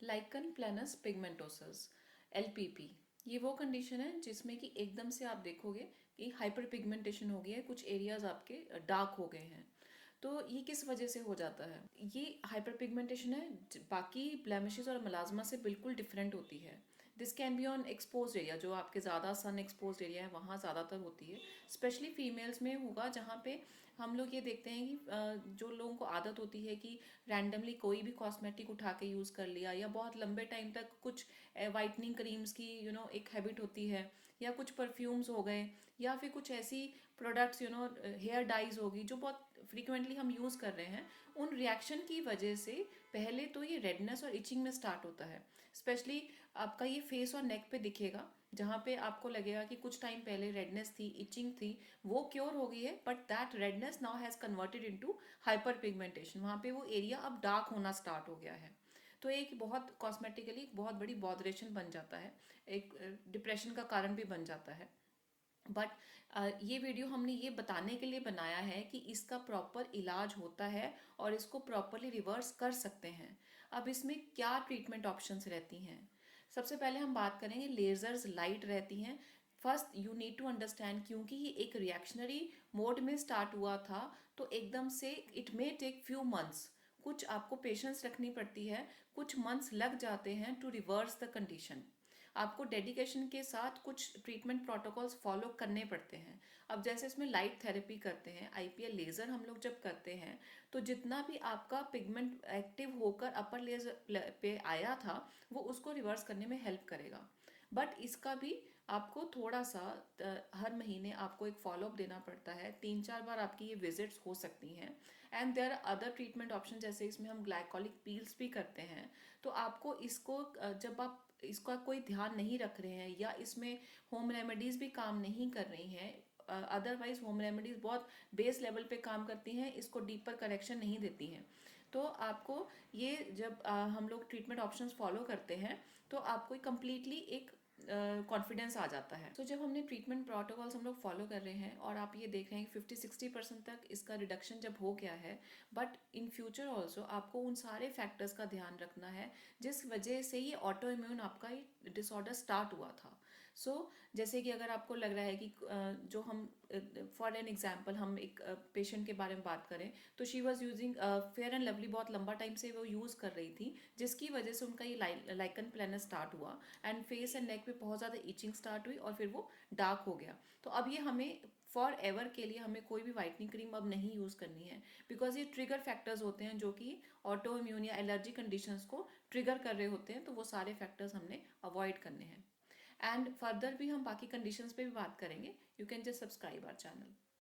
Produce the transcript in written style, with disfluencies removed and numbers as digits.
Lichen planus पिगमेंटोसस LPP, ये वो condition है जिसमें कि एकदम से आप देखोगे कि हाइपर पिगमेंटेशन हो गया है, कुछ एरियाज आपके डार्क हो गए हैं। तो ये किस वजह से हो जाता है? ये हाइपर पिगमेंटेशन है बाकी ब्लेमिशेस और मलाजमा से बिल्कुल डिफरेंट होती है। This can be on expose area, जो आपके ज़्यादा सन एक्सपोज एरिया है वहाँ ज़्यादातर होती है। स्पेशली फीमेल्स में होगा, जहाँ पे हम लोग ये देखते हैं कि जो लोगों को आदत होती है कि रैंडमली कोई भी कॉस्मेटिक उठा के यूज़ कर लिया, या बहुत लंबे टाइम तक कुछ वाइटनिंग क्रीम्स की एक हैबिट होती है, या कुछ परफ्यूम्स हो गए, या फिर कुछ ऐसी प्रोडक्ट्स हेयर डाइज होगी जो बहुत फ्रीक्वेंटली हम यूज़ कर रहे हैं। उन रिएक्शन की वजह से पहले तो ये रेडनेस और इचिंग में स्टार्ट होता है। स्पेशली आपका ये फेस और नेक पे दिखेगा, जहाँ पे आपको लगेगा कि कुछ टाइम पहले रेडनेस थी, इचिंग थी, वो क्योर हो गई है, but that redness now has converted into hyper pigmentation. वहाँ पे वो एरिया अब डार्क होना स्टार्ट हो गया है। तो एक बहुत कॉस्मेटिकली एक बहुत बड़ी बॉदरेशन बन जाता है, एक डिप्रेशन का कारण भी बन जाता है। बट ये वीडियो हमने ये बताने के लिए बनाया है कि इसका प्रॉपर इलाज होता है और इसको प्रॉपरली रिवर्स कर सकते हैं। अब इसमें क्या ट्रीटमेंट ऑप्शंस रहती हैं? सबसे पहले हम बात करेंगे, लेजर्स लाइट रहती हैं। First you need to understand, क्योंकि ये एक रिएक्शनरी मोड में स्टार्ट हुआ था, तो एकदम से it may take few months, कुछ आपको पेशेंस रखनी पड़ती है, कुछ मंथ्स लग जाते हैं टू रिवर्स द कंडीशन। आपको डेडिकेशन के साथ कुछ ट्रीटमेंट प्रोटोकॉल्स फॉलो करने पड़ते हैं। अब जैसे इसमें लाइट थेरेपी करते हैं, IPL लेज़र हम लोग जब करते हैं, तो जितना भी आपका पिगमेंट एक्टिव होकर अपर लेयर पे आया था, वो उसको रिवर्स करने में हेल्प करेगा। बट इसका भी आपको थोड़ा सा हर महीने आपको एक फॉलोअप देना पड़ता है, 3-4 बार आपकी ये विजिट्स हो सकती हैं। And there are other treatment option, जैसे इसमें हम ग्लाइकोलिक पील्स भी करते हैं। तो आपको इसको जब आप इसका कोई ध्यान नहीं रख रहे हैं, या इसमें होम रेमेडीज़ भी काम नहीं कर रही हैं, अदरवाइज होम रेमेडीज़ बहुत बेस लेवल पे काम करती हैं, इसको डीपर करेक्शन नहीं देती हैं। तो आपको ये जब हम लोग ट्रीटमेंट ऑप्शंस फॉलो करते हैं, तो आपको कम्प्लीटली एक कॉन्फिडेंस आ जाता है। तो जब हमने ट्रीटमेंट प्रोटोकॉल्स हम लोग फॉलो कर रहे हैं और आप ये देख रहे हैं कि 50-60% तक इसका रिडक्शन जब हो गया है, बट इन फ्यूचर ऑल्सो आपको उन सारे फैक्टर्स का ध्यान रखना है जिस वजह से ये ऑटो इम्यून आपका डिसऑर्डर स्टार्ट हुआ था। जैसे कि अगर आपको लग रहा है कि जो हम फॉर एन एग्जांपल हम एक पेशेंट के बारे में बात करें, तो she was using fair and lovely, बहुत लंबा टाइम से वो यूज़ कर रही थी, जिसकी वजह से उनका ये लाइकन प्लेनस स्टार्ट हुआ, एंड फेस एंड नेक पे बहुत ज़्यादा इचिंग स्टार्ट हुई, और फिर वो डार्क हो गया। तो अब ये हमें फॉर एवर के लिए हमें कोई भी वाइटनिंग क्रीम अब नहीं यूज़ करनी है, बिकॉज ये ट्रिगर फैक्टर्स होते हैं जो कि ऑटो इम्यून या एलर्जी कंडीशंस को ट्रिगर कर रहे होते हैं। तो वो सारे फैक्टर्स हमने अवॉइड करने हैं। एंड फर्दर भी हम बाकी कंडीशंस पे भी बात करेंगे। You can just subscribe our channel.